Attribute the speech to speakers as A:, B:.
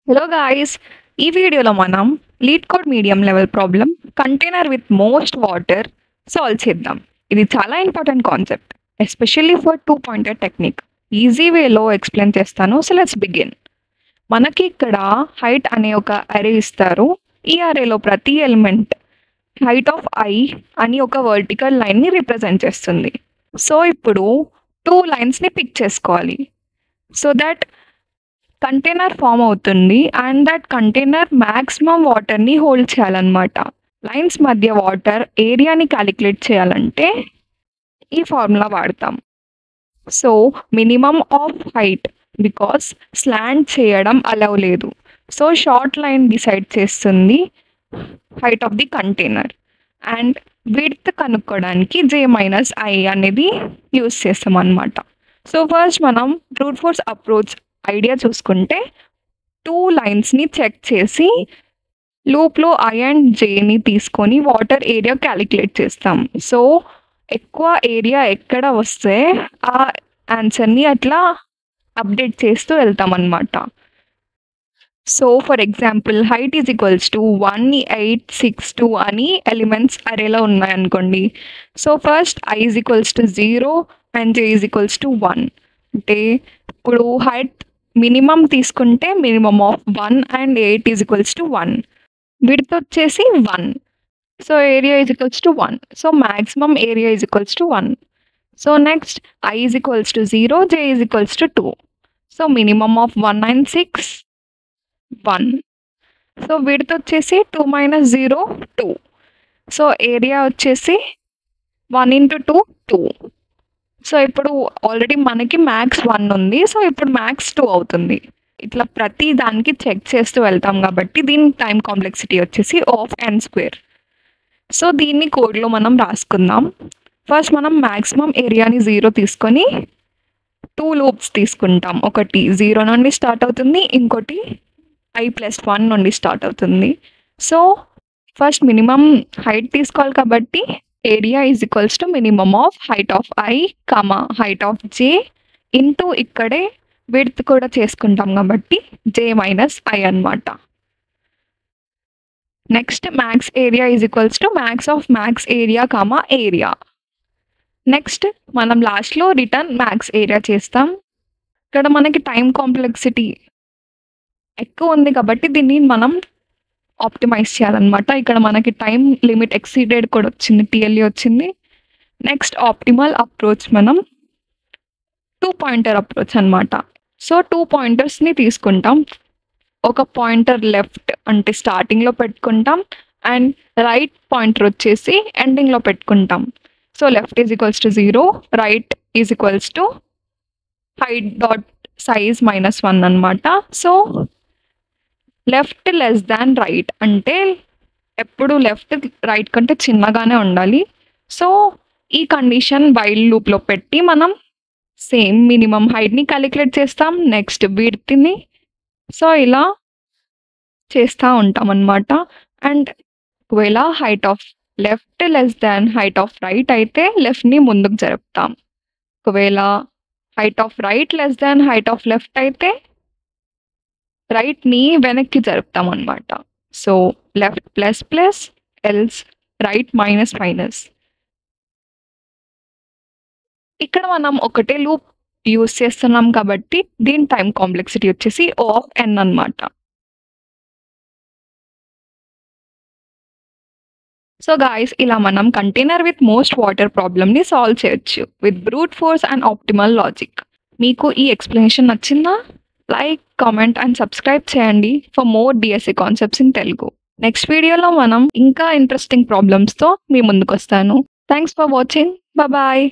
A: Hello guys! ఈ వీడియోలో మనం lead code medium level problem container with most water solve చేద్దాం. ఇది చాలా important concept especially for 2 pointer technique. Easy వేలో ఎక్స్‌ప్లెయిన్ చేస్తాను. So let's begin. మనకి ఇక్కడ హైట్ అనే ఒక అరే ఇస్తారు. ఈ అరేలో ప్రతి ఎలిమెంట్ హైట్ ఆఫ్ ఐ అని ఒక వర్టికల్ లైన్‌ని రిప్రజెంట్ చేస్తుంది. సో ఇప్పుడు 2 లైన్స్‌ని పిక్ చేసుకోవాలి. సో దట్ కంటైనర్ ఫామ్ అవుతుంది అండ్ దట్ కంటైనర్ మాక్సిమం వాటర్‌ని హోల్డ్ చేయాలన్నమాట. లైన్స్ మధ్య వాటర్ ఏరియాని క్యాలిక్యులేట్ చేయాలంటే ఈ ఫార్ములా వాడతాం. So minimum of height because slant చేయడం అలౌ లేదు. సో షార్ట్ లైన్ డిసైడ్ చేస్తుంది height of the container and width కనుక్కోవడానికి J-I అనేది యూజ్ చేస్తాం అన్నమాట. సో ఫస్ట్ మనం బ్రూట్ ఫోర్స్ అప్రోచ్ ఐడియా చూసుకుంటే 2 లైన్స్‌ని చెక్ చేసి లూప్‌లో I అండ్ Jని తీసుకొని వాటర్ ఏరియా క్యాలిక్యులేట్ చేస్తాం. సో ఎక్కువ ఏరియా ఎక్కడ వస్తే ఆ ఆన్సర్‌ని అట్లా అప్డేట్ చేస్తూ వెళ్తామన్నమాట. So for example height is equals to 1862 అని ఎలిమెంట్స్ అరేలో ఉన్నాయనుకోండి. So first I is equals to 0 and J is equals to 1. అంటే ఇప్పుడు హైట్ మినిమమ్ తీసుకుంటే minimum of 1 and 8 is equals to 1. Width వచ్చేసి 1. So area is equals to 1. So maximum area is equals to 1. So next I is equals to 0, J is equals to 2. So minimum of 1 and 6 1. So width వచ్చేసి 2 - 0 2. So area వచ్చేసి 1 × 2 2. So ఇప్పుడు already మనకి max 1 ఉంది. So ఇప్పుడు max 2 అవుతుంది. ఇట్లా ప్రతి దానికి చెక్ చేస్తూ వెళ్తాం కాబట్టి దీని టైం కాంప్లెక్సిటీ వచ్చేసి O(n²). సో దీన్ని కోడ్లో మనం రాసుకుందాం. ఫస్ట్ మనం మాక్సిమం ఏరియాని 0 తీసుకొని 2 లూప్స్ తీసుకుంటాం. ఒకటి 0 నుండి స్టార్ట్ అవుతుంది, ఇంకోటి I+1 నుండి స్టార్ట్ అవుతుంది. సో ఫస్ట్ మినిమం హైట్ తీసుకోవాలి కాబట్టి area is equals to minimum of height of I, height of J into ఇక్కడే విడ్త్ కూడా చేసుకుంటాం కాబట్టి J-I అన్నమాట. Next max area is equals to max of maths area, area. Next మనం లాస్ట్లో return max area చేస్తాం. ఇక్కడ మనకి టైం కాంప్లెక్సిటీ ఎక్కువ ఉంది కాబట్టి దీన్ని మనం ఆప్టిమైజ్ చేయాలన్నమాట. ఇక్కడ మనకి టైం లిమిట్ ఎక్సీడెడ్ కూడా వచ్చింది, TLE వచ్చింది. నెక్స్ట్ ఆప్టిమల్ అప్రోచ్ మనం 2 పాయింటర్ అప్రోచ్ అన్నమాట. సో 2 పాయింటర్స్‌ని తీసుకుంటాం. ఒక పాయింటర్ లెఫ్ట్ అంటే స్టార్టింగ్‌లో పెట్టుకుంటాం అండ్ రైట్ పాయింటర్ వచ్చేసి ఎండింగ్‌లో పెట్టుకుంటాం. So left is equals to 0, right is equals to height dot size -1 అన్నమాట. So left less than right అంటే ఎప్పుడు లెఫ్ట్ రైట్ కంటే చిన్నగానే ఉండాలి. సో ఈ కండిషన్ వైల్ లూప్‌లో పెట్టి మనం సేమ్ మినిమం హైట్‌ని క్యాలిక్యులేట్ చేస్తాం. నెక్స్ట్ విడ్త్‌ని సో ఇలా చేస్తూ ఉంటాం అన్నమాట. అండ్ ఒకవేళ height of left less than height of right అయితే లెఫ్ట్‌ని ముందుకు జరుపుతాం. ఒకవేళ height of right less than height of left అయితే రైట్‌ని వెనక్కి జరుపుతాం అన్నమాట. So left plus plus else right minus minus. ఇక్కడ మనం ఒకటే లూప్ యూజ్ చేస్తున్నాం కాబట్టి దీని టైం కాంప్లెక్సిటీ వచ్చేసి O(n) అన్నమాట. సో గాయ్స్ ఇలా మనం కంటైనర్ విత్ మోస్ట్ వాటర్ ప్రాబ్లమ్‌ని సాల్వ్ చేయొచ్చు with brute force and optimal logic. మీకు ఈ ఎక్స్‌ప్లనేషన్ నచ్చిందా? లైక్, కామెంట్ అండ్ సబ్స్క్రైబ్ చేయండి for more DSA concepts in Telugu. Next వీడియోలో మనం ఇంకా ఇంట్రెస్టింగ్ ప్రాబ్లమ్స్‌తో మీ ముందుకు వస్తాను. Thanks for watching. బాయ్.